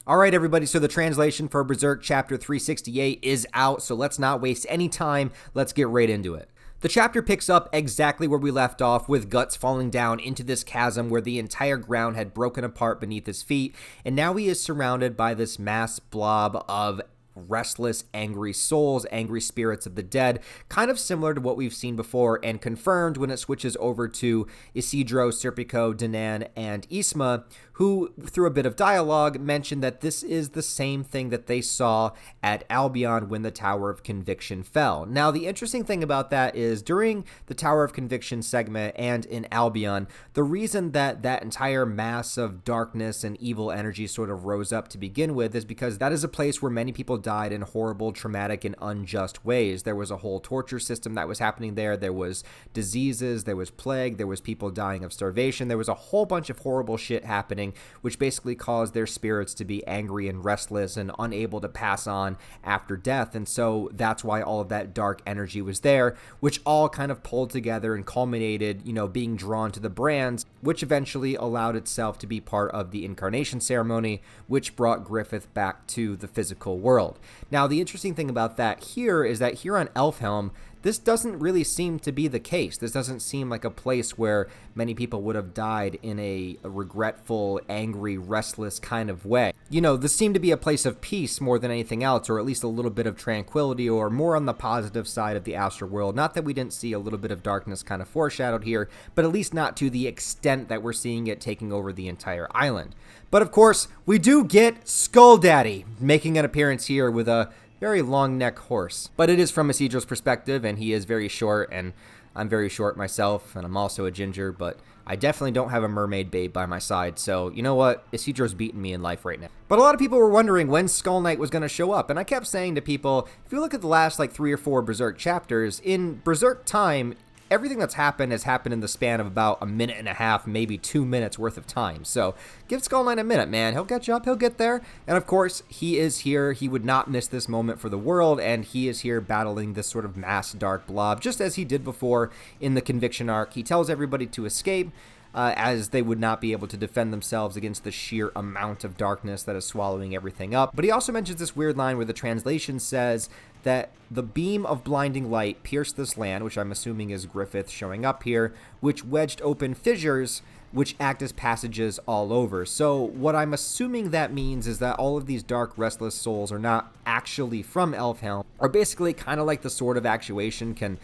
All right, everybody, so the translation for Berserk Chapter 368 is out, so let's not waste any time. Let's get right into it. The chapter picks up exactly where we left off, with Guts falling down into this chasm where the entire ground had broken apart beneath his feet, and now he is surrounded by this mass blob of restless, angry souls, angry spirits of the dead, kind of similar to what we've seen before and confirmed when it switches over to Isidro, Serpico, Danan, and Isma, who, through a bit of dialogue, mentioned that this is the same thing that they saw at Albion when the Tower of Conviction fell. Now, the interesting thing about that is during the Tower of Conviction segment and in Albion, the reason that that entire mass of darkness and evil energy sort of rose up to begin with is because that is a place where many people died in horrible, traumatic, and unjust ways. There was a whole torture system that was happening there. There was diseases, there was plague, there was people dying of starvation. There was a whole bunch of horrible shit happening, which basically caused their spirits to be angry and restless and unable to pass on after death. And so that's why all of that dark energy was there, which all kind of pulled together and culminated, being drawn to the brands, which eventually allowed itself to be part of the incarnation ceremony, which brought Griffith back to the physical world. Now, the interesting thing about that here is that here on Elfhelm, this doesn't really seem to be the case. This doesn't seem like a place where many people would have died in a regretful, angry, restless kind of way. This seemed to be a place of peace more than anything else, or at least a little bit of tranquility, or more on the positive side of the astral world. Not that we didn't see a little bit of darkness kind of foreshadowed here, but at least not to the extent that we're seeing it taking over the entire island. But of course, we do get Skull Daddy making an appearance here with a very long neck horse. But it is from Isidro's perspective, and he is very short, and I'm very short myself, and I'm also a ginger, but I definitely don't have a mermaid babe by my side, so you know what? Isidro's beating me in life right now. But a lot of people were wondering when Skull Knight was going to show up, and I kept saying to people, if you look at the last 3 or 4 Berserk chapters, in Berserk time, everything that's happened has happened in the span of about a minute and a half, maybe 2 minutes worth of time. So give Skull Knight a minute, man. He'll catch up. He'll get there. And of course, he is here. He would not miss this moment for the world. And he is here battling this sort of mass dark blob, just as he did before in the Conviction arc. He tells everybody to escape, as they would not be able to defend themselves against the sheer amount of darkness that is swallowing everything up. But he also mentions this weird line where the translation says that the beam of blinding light pierced this land, which I'm assuming is Griffith showing up here, which wedged open fissures which act as passages all over. So what I'm assuming that means is that all of these dark, restless souls are not actually from Elfhelm, or basically kind of like the sword of actuation can,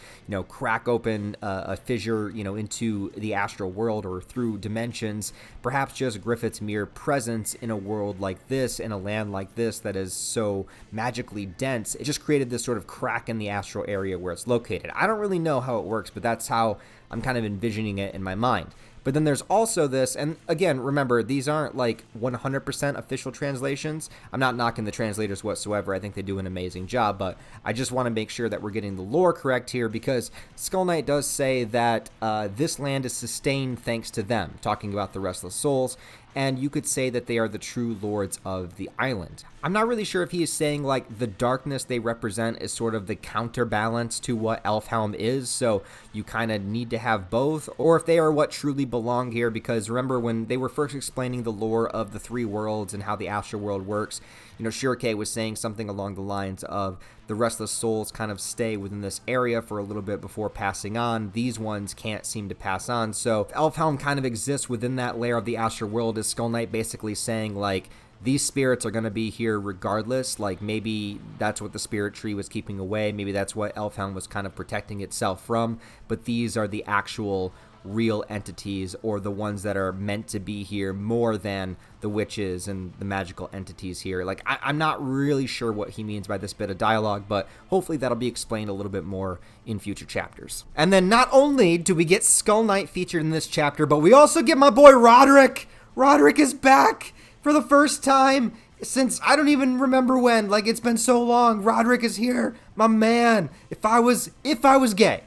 crack open a fissure, into the astral world or through dimensions. Perhaps just Griffith's mere presence in a world like this, in a land like this that is so magically dense, it just created this sort of crack in the astral area where it's located. I don't really know how it works, but that's how I'm kind of envisioning it in my mind. But then there's also this, and again, remember, these aren't 100% official translations. I'm not knocking the translators whatsoever. I think they do an amazing job, but I just want to make sure that we're getting the lore correct here, because Skull Knight does say that this land is sustained thanks to them, talking about the restless souls, and you could say that they are the true lords of the island. I'm not really sure if he is saying the darkness they represent is sort of the counterbalance to what Elfhelm is, so you kind of need to have both, or if they are what truly belong here, because remember when they were first explaining the lore of the 3 worlds and how the astral world works, Shirake was saying something along the lines of the restless souls kind of stay within this area for a little bit before passing on. These ones can't seem to pass on. So if Elfhelm kind of exists within that layer of the astral world, is Skull Knight basically saying these spirits are going to be here regardless? Maybe that's what the spirit tree was keeping away. Maybe that's what Elfhelm was kind of protecting itself from. But these are the actual real entities, or the ones that are meant to be here more than the witches and the magical entities here. I'm not really sure what he means by this bit of dialogue, but hopefully that'll be explained a little bit more in future chapters. And then not only do we get Skull Knight featured in this chapter, but we also get my boy Roderick. Roderick is back for the first time since I don't even remember when. It's been so long. Roderick is here, my man. If I was gay,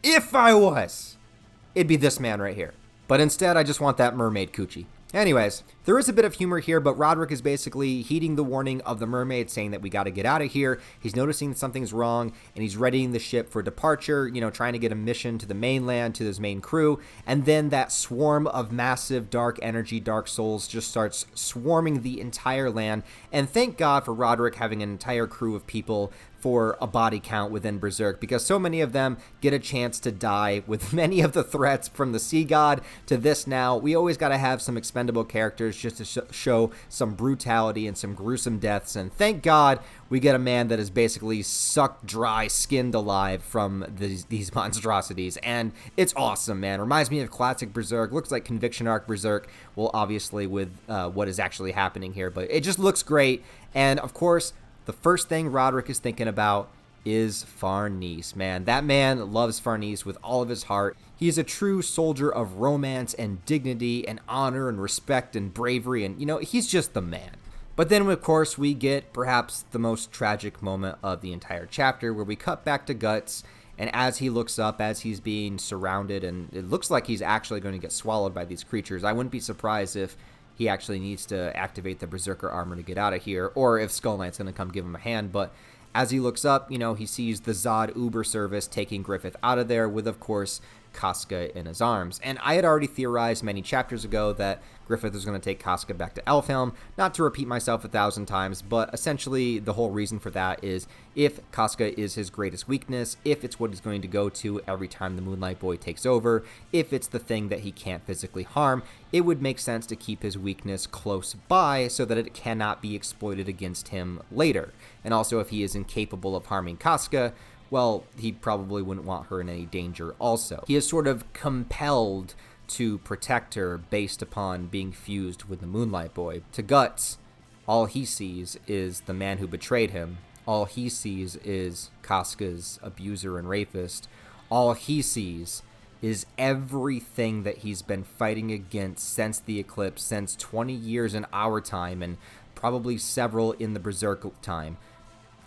it'd be this man right here. But instead, I just want that mermaid coochie. Anyways, There is a bit of humor here, but Roderick is basically heeding the warning of the mermaid, saying that we got to get out of here. He's noticing that something's wrong, and he's readying the ship for departure, trying to get a mission to the mainland, to his main crew. And then that swarm of massive dark energy, dark souls just starts swarming the entire land. And thank God for Roderick having an entire crew of people for a body count within Berserk, because so many of them get a chance to die with many of the threats from the sea god to this now. We always got to have some expendable characters just to show some brutality and some gruesome deaths, and thank God we get a man that is basically sucked dry, skinned alive from these monstrosities, and it's awesome, man. Reminds me of classic Berserk. Looks like Conviction Arc Berserk, well, obviously with what is actually happening here, but it just looks great. And of course, the first thing Roderick is thinking about is Farnese, man. That man loves Farnese with all of his heart. He is a true soldier of romance and dignity and honor and respect and bravery, and, he's just the man. But then, of course, we get perhaps the most tragic moment of the entire chapter, where we cut back to Guts, and as he looks up, as he's being surrounded, and it looks like he's actually going to get swallowed by these creatures. I wouldn't be surprised if he actually needs to activate the Berserker armor to get out of here, or if Skull Knight's going to come give him a hand. But as he looks up, he sees the Zod Uber service taking Griffith out of there with, of course, Casca in his arms. And I had already theorized many chapters ago that Griffith was going to take Casca back to Elfhelm. Not to repeat myself 1,000 times, but essentially the whole reason for that is if Casca is his greatest weakness, if it's what he's going to go to every time the Moonlight Boy takes over, if it's the thing that he can't physically harm, it would make sense to keep his weakness close by so that it cannot be exploited against him later. And also, if he is incapable of harming Casca, well, he probably wouldn't want her in any danger also. He is sort of compelled to protect her based upon being fused with the Moonlight Boy. To Guts, all he sees is the man who betrayed him. All he sees is Casca's abuser and rapist. All he sees is everything that he's been fighting against since the eclipse, since 20 years in our time, and probably several in the Berserk time.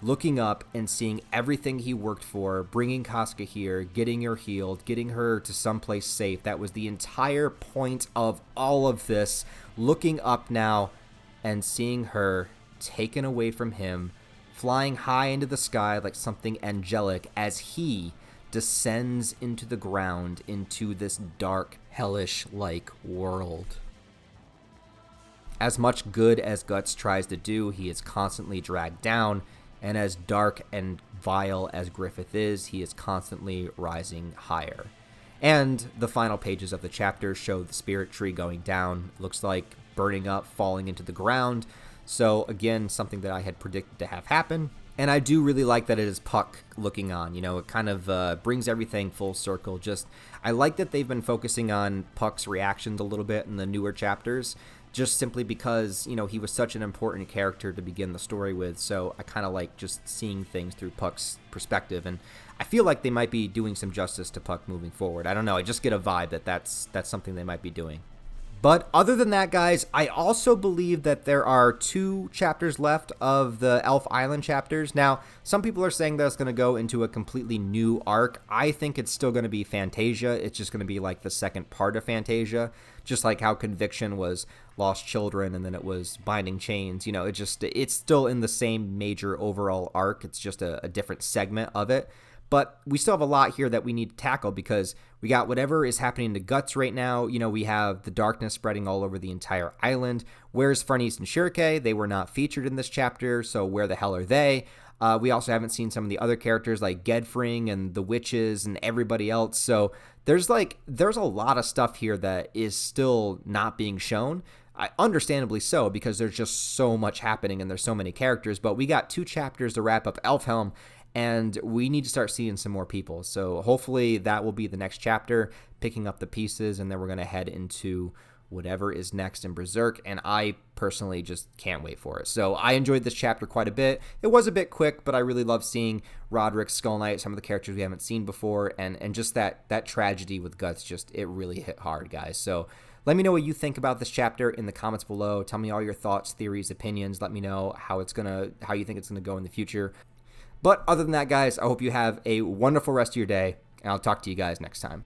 Looking up and seeing everything he worked for, bringing Casca here, getting her healed, getting her to someplace safe. That was the entire point of all of this. Looking up now and seeing her taken away from him, flying high into the sky like something angelic as he descends into the ground, into this dark, hellish-like world. As much good as Guts tries to do, he is constantly dragged down. And as dark and vile as Griffith is, he is constantly rising higher. And the final pages of the chapter show the spirit tree going down. Looks like burning up, falling into the ground. So again, something that I had predicted to have happen. And I do really like that it is Puck looking on. It kind of brings everything full circle. I like that they've been focusing on Puck's reactions a little bit in the newer chapters, just simply because, he was such an important character to begin the story with. So I kind of like just seeing things through Puck's perspective. And I feel like they might be doing some justice to Puck moving forward. I don't know. I just get a vibe that that's something they might be doing. But other than that, guys, I also believe that there are 2 chapters left of the Elf Island chapters. Now, some people are saying that it's going to go into a completely new arc. I think it's still going to be Fantasia. It's just going to be like the second part of Fantasia, just like how Conviction was Lost Children and then it was Binding Chains. It's still in the same major overall arc. It's just a different segment of it. But we still have a lot here that we need to tackle because we got whatever is happening to Guts right now. We have the darkness spreading all over the entire island. Where's Farnese and Shirke? They were not featured in this chapter, so where the hell are they? We also haven't seen some of the other characters like Gedfring and the witches and everybody else. So there's a lot of stuff here that is still not being shown. Understandably so, because there's just so much happening and there's so many characters. But we got 2 chapters to wrap up Elfhelm, and we need to start seeing some more people. So hopefully that will be the next chapter, picking up the pieces, and then we're going to head into whatever is next in Berserk, and I personally just can't wait for it. So I enjoyed this chapter quite a bit. It was a bit quick, but I really love seeing Roderick, Skull Knight, some of the characters we haven't seen before, and just that tragedy with Guts, it really hit hard, guys. So let me know what you think about this chapter in the comments below. Tell me all your thoughts, theories, opinions. Let me know how you think it's gonna go in the future. But other than that, guys, I hope you have a wonderful rest of your day, and I'll talk to you guys next time.